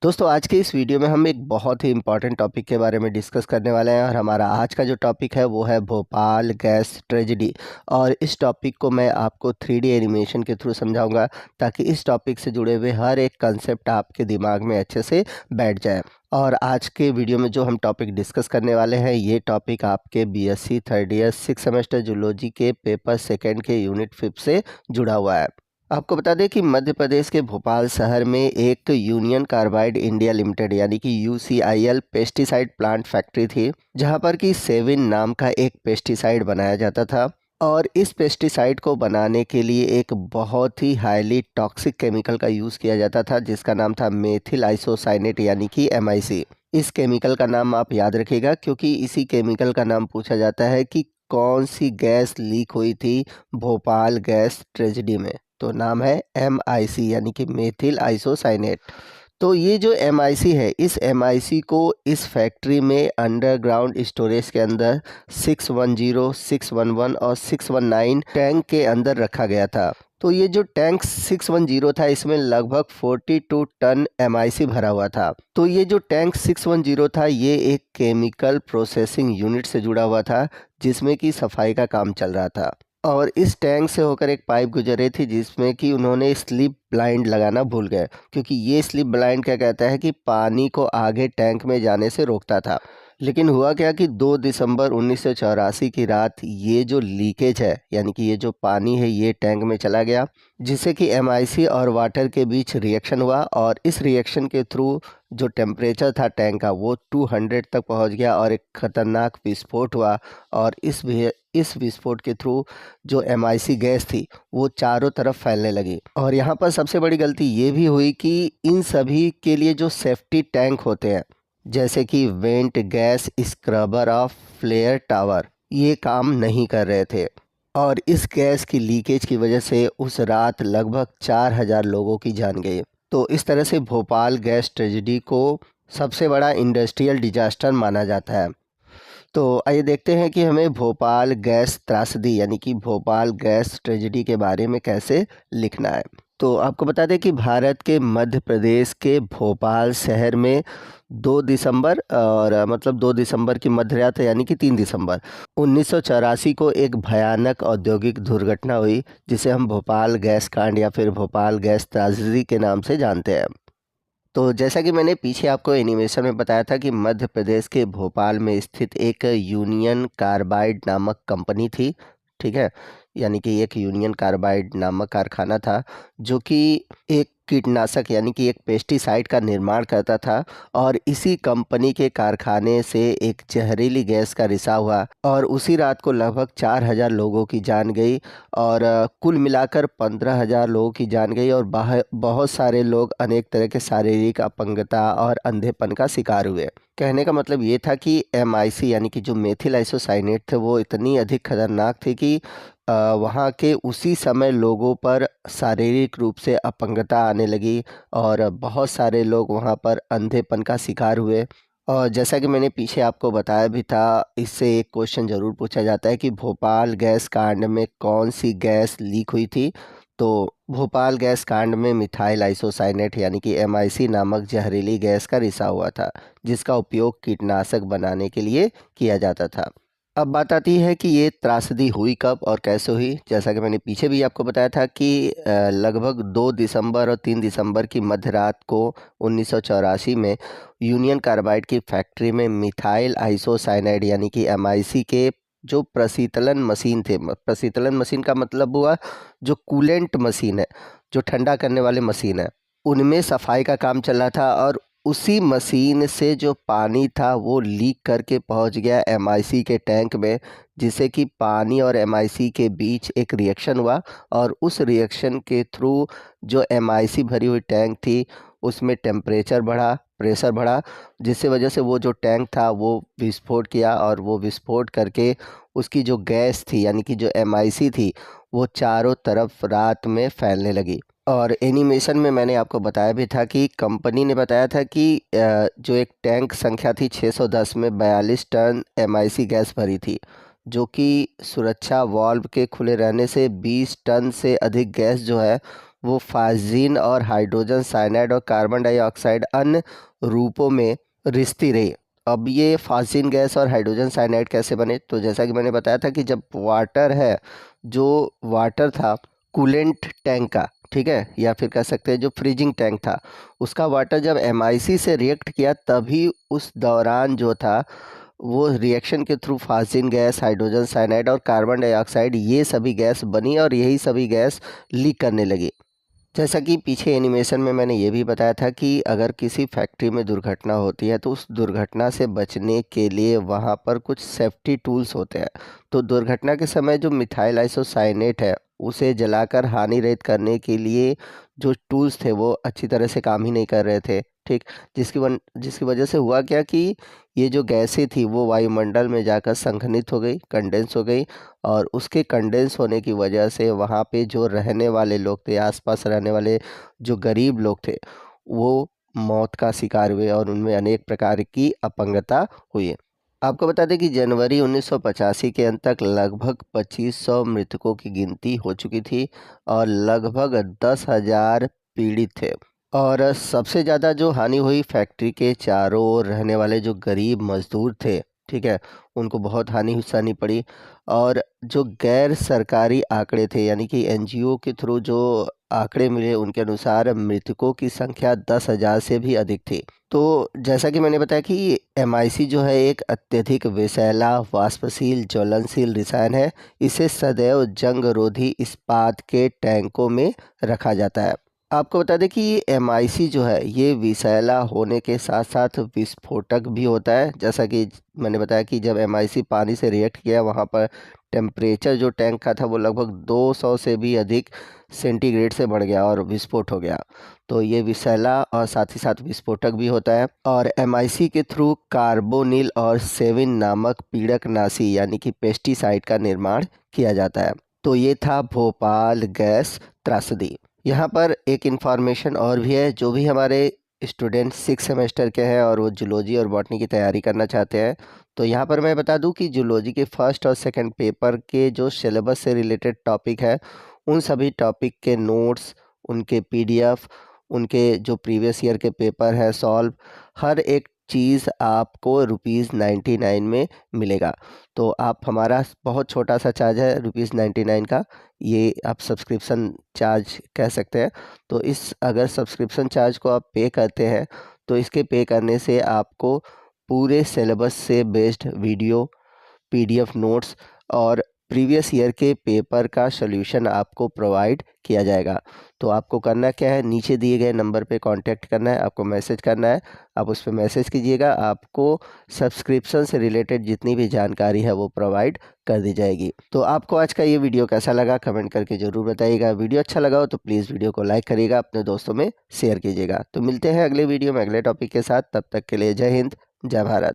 दोस्तों आज के इस वीडियो में हम एक बहुत ही इम्पॉर्टेंट टॉपिक के बारे में डिस्कस करने वाले हैं और हमारा आज का जो टॉपिक है वो है भोपाल गैस ट्रेजेडी। और इस टॉपिक को मैं आपको 3D एनिमेशन के थ्रू समझाऊंगा ताकि इस टॉपिक से जुड़े हुए हर एक कंसेप्ट आपके दिमाग में अच्छे से बैठ जाए। और आज के वीडियो में जो हम टॉपिक डिस्कस करने वाले हैं ये टॉपिक आपके BSc third year 6 semester zoology के पेपर सेकेंड के यूनिट 5 से जुड़ा हुआ है। आपको बता दें कि मध्य प्रदेश के भोपाल शहर में एक यूनियन कार्बाइड इंडिया लिमिटेड यानी कि UCIL पेस्टिसाइड प्लांट फैक्ट्री थी, जहां पर कि सेविन नाम का एक पेस्टिसाइड बनाया जाता था। और इस पेस्टिसाइड को बनाने के लिए एक बहुत ही हाईली टॉक्सिक केमिकल का यूज़ किया जाता था जिसका नाम था मेथिल आइसोसाइनेट यानी कि MIC। इस केमिकल का नाम आप याद रखिएगा क्योंकि इसी केमिकल का नाम पूछा जाता है कि कौन सी गैस लीक हुई थी भोपाल गैस ट्रेजेडी में। तो नाम है MIC यानी कि मेथिल आइसोसाइनेट। तो ये जो MIC है इस MIC को इस फैक्ट्री में अंडरग्राउंड स्टोरेज के अंदर 610, 611 और 619 टैंक के अंदर रखा गया था। तो ये जो टैंक 610 था इसमें लगभग 42 टन MIC भरा हुआ था। तो ये जो टैंक 610 था ये एक केमिकल प्रोसेसिंग यूनिट से जुड़ा हुआ था जिसमें कि सफाई का काम चल रहा था। और इस टैंक से होकर एक पाइप गुजर रही थी जिसमें कि उन्होंने स्लिप ब्लाइंड लगाना भूल गए, क्योंकि ये स्लिप ब्लाइंड क्या कहता है कि पानी को आगे टैंक में जाने से रोकता था। लेकिन हुआ क्या कि 2 दिसंबर 1984 की रात ये जो लीकेज है यानी कि ये जो पानी है ये टैंक में चला गया, जिससे कि MIC और वाटर के बीच रिएक्शन हुआ और इस रिएक्शन के थ्रू जो टेम्परेचर था टैंक का वो 200 तक पहुंच गया और एक खतरनाक विस्फोट हुआ। और इस विस्फोट के थ्रू जो MIC गैस थी वो चारों तरफ फैलने लगी। और यहाँ पर सबसे बड़ी गलती ये भी हुई कि इन सभी के लिए जो सेफ्टी टैंक होते हैं जैसे कि vent gas scrubber of flare tower ये काम नहीं कर रहे थे। और इस गैस की लीकेज की वजह से उस रात लगभग 4000 लोगों की जान गई। तो इस तरह से भोपाल गैस ट्रेजेडी को सबसे बड़ा इंडस्ट्रियल डिजास्टर माना जाता है। तो आइए देखते हैं कि हमें भोपाल गैस त्रासदी यानी कि भोपाल गैस ट्रेजेडी के बारे में कैसे लिखना है। तो आपको बता दें कि भारत के मध्य प्रदेश के भोपाल शहर में 2 दिसंबर और मतलब 2 दिसंबर की मध्य रात यानी कि 3 दिसंबर 1984 को एक भयानक औद्योगिक दुर्घटना हुई जिसे हम भोपाल गैस कांड या फिर भोपाल गैस त्रासदी के नाम से जानते हैं। तो जैसा कि मैंने पीछे आपको एनिमेशन में बताया था कि मध्य प्रदेश के भोपाल में स्थित एक यूनियन कार्बाइड नामक कंपनी थी, ठीक है। यानी कि एक यूनियन कार्बाइड नामक कारखाना था जो कि एक कीटनाशक यानी कि एक पेस्टिसाइड का निर्माण करता था। और इसी कंपनी के कारखाने से एक जहरीली गैस का रिसाव हुआ और उसी रात को लगभग 4000 लोगों की जान गई और कुल मिलाकर 15000 लोगों की जान गई और बहुत सारे लोग अनेक तरह के शारीरिक अपंगता और अंधेपन का शिकार हुए। कहने का मतलब ये था कि MIC यानी कि जो मेथिल आइसोसाइनेट थे वो इतनी अधिक खतरनाक थी कि वहाँ के उसी समय लोगों पर शारीरिक रूप से अपंगता आने लगी और बहुत सारे लोग वहाँ पर अंधेपन का शिकार हुए। और जैसा कि मैंने पीछे आपको बताया भी था इससे एक क्वेश्चन ज़रूर पूछा जाता है कि भोपाल गैस कांड में कौन सी गैस लीक हुई थी। तो भोपाल गैस कांड में मिथाइल आइसोसाइनेट यानी कि MIC नामक जहरीली गैस का रिसाव हुआ था जिसका उपयोग कीटनाशक बनाने के लिए किया जाता था। अब बात आती है कि ये त्रासदी हुई कब और कैसे हुई। जैसा कि मैंने पीछे भी आपको बताया था कि लगभग 2 दिसंबर और 3 दिसंबर की मध्य रात को 1984 में यूनियन कार्बाइड की फैक्ट्री में मिथाइल आइसोसाइनाइड यानी कि MIC के जो प्रशीतलन मशीन थे, प्रशीतलन मशीन का मतलब हुआ जो कूलेंट मशीन है, जो ठंडा करने वाले मशीन है, उनमें सफाई का काम चल रहा था। और उसी मशीन से जो पानी था वो लीक करके पहुंच गया MIC के टैंक में, जिससे कि पानी और MIC के बीच एक रिएक्शन हुआ और उस रिएक्शन के थ्रू जो MIC भरी हुई टैंक थी उसमें टेम्परेचर बढ़ा, प्रेशर बढ़ा, जिससे वजह से वो जो टैंक था वो विस्फोट किया और वो विस्फोट करके उसकी जो गैस थी यानी कि जो MIC थी वो चारों तरफ रात में फैलने लगी। और एनिमेशन में मैंने आपको बताया भी था कि कंपनी ने बताया था कि जो एक टैंक संख्या थी 610 में 42 टन MIC गैस भरी थी, जो कि सुरक्षा वाल्व के खुले रहने से 20 टन से अधिक गैस जो है वो फाजिन और हाइड्रोजन साइनाइड और कार्बन डाइऑक्साइड अन्य रूपों में रिश्ती रही। अब ये फाजिन गैस और हाइड्रोजन साइनाइड कैसे बने? तो जैसा कि मैंने बताया था कि जब वाटर है, जो वाटर था कूलेंट टैंक का, ठीक है, या फिर कह सकते हैं जो फ्रीजिंग टैंक था, उसका वाटर जब MIC से रिएक्ट किया तभी उस दौरान जो था वो रिएक्शन के थ्रू फाजिन गैस, हाइड्रोजन साइनाइड और कार्बन डाइऑक्साइड ये सभी गैस बनी और यही सभी गैस लीक करने लगी। जैसा कि पीछे एनिमेशन में मैंने ये भी बताया था कि अगर किसी फैक्ट्री में दुर्घटना होती है तो उस दुर्घटना से बचने के लिए वहाँ पर कुछ सेफ्टी टूल्स होते हैं। तो दुर्घटना के समय जो मिथाइल आइसोसाइनेट है उसे जलाकर हानि रहित करने के लिए जो टूल्स थे वो अच्छी तरह से काम ही नहीं कर रहे थे, ठीक। जिसकी वजह से हुआ क्या कि ये जो गैसें थी वो वायुमंडल में जाकर संघनित हो गई, कंडेंस हो गई, और उसके कंडेंस होने की वजह से वहाँ पे जो रहने वाले लोग थे, आसपास रहने वाले जो गरीब लोग थे, वो मौत का शिकार हुए और उनमें अनेक प्रकार की अपंगता हुई। आपको बता दें कि जनवरी 1985 के अंत तक लगभग 2500 मृतकों की गिनती हो चुकी थी और लगभग 10,000 पीड़ित थे। और सबसे ज़्यादा जो हानि हुई फैक्ट्री के चारों ओर रहने वाले जो गरीब मजदूर थे, ठीक है, उनको बहुत हानि सहनी पड़ी। और जो गैर सरकारी आंकड़े थे यानी कि NGO के थ्रू जो आंकड़े मिले उनके अनुसार मृतकों की संख्या 10,000 से भी अधिक थी। तो जैसा कि मैंने बताया कि MIC जो है एक अत्यधिक विषैला, वाष्पशील, ज्वलनशील रसायन है। इसे सदैव जंगरोधी इस्पात के टैंकों में रखा जाता है। आपको बता दें कि MIC जो है ये विषैला होने के साथ साथ विस्फोटक भी होता है। जैसा कि मैंने बताया कि जब MIC पानी से रिएक्ट किया वहाँ पर टेम्परेचर जो टैंक का था वो लगभग 200 से भी अधिक सेंटीग्रेड से बढ़ गया और विस्फोट हो गया। तो ये विषैला और साथ ही साथ विस्फोटक भी होता है। और MIC के थ्रू कार्बोनिल और सेविन नामक पीड़कनाशी यानी कि पेस्टिसाइड का निर्माण किया जाता है। तो ये था भोपाल गैस त्रासदी। यहाँ पर एक इन्फॉर्मेशन और भी है, जो भी हमारे स्टूडेंट 6 सेमेस्टर के हैं और वो जूलॉजी और बॉटनी की तैयारी करना चाहते हैं, तो यहाँ पर मैं बता दूँ कि जूलॉजी के फर्स्ट और सेकंड पेपर के जो सिलेबस से रिलेटेड टॉपिक है उन सभी टॉपिक के नोट्स, उनके PDF, उनके जो प्रीवियस ईयर के पेपर हैं सॉल्व, हर एक चीज़ आपको ₹99 में मिलेगा। तो आप हमारा बहुत छोटा सा चार्ज है ₹99 का, ये आप सब्सक्रिप्शन चार्ज कह सकते हैं। तो इस अगर सब्सक्रिप्शन चार्ज को आप पे करते हैं तो इसके पे करने से आपको पूरे सिलेबस से बेस्ड वीडियो, PDF नोट्स और प्रीवियस ईयर के पेपर का सॉल्यूशन आपको प्रोवाइड किया जाएगा। तो आपको करना क्या है, नीचे दिए गए नंबर पे कांटेक्ट करना है, आपको मैसेज करना है, आप उस पर मैसेज कीजिएगा, आपको सब्सक्रिप्शन से रिलेटेड जितनी भी जानकारी है वो प्रोवाइड कर दी जाएगी। तो आपको आज का ये वीडियो कैसा लगा कमेंट करके ज़रूर बताइएगा। वीडियो अच्छा लगा हो तो प्लीज़ वीडियो को लाइक करिएगा, अपने दोस्तों में शेयर कीजिएगा। तो मिलते हैं अगले वीडियो में अगले टॉपिक के साथ, तब तक के लिए जय हिंद, जय भारत।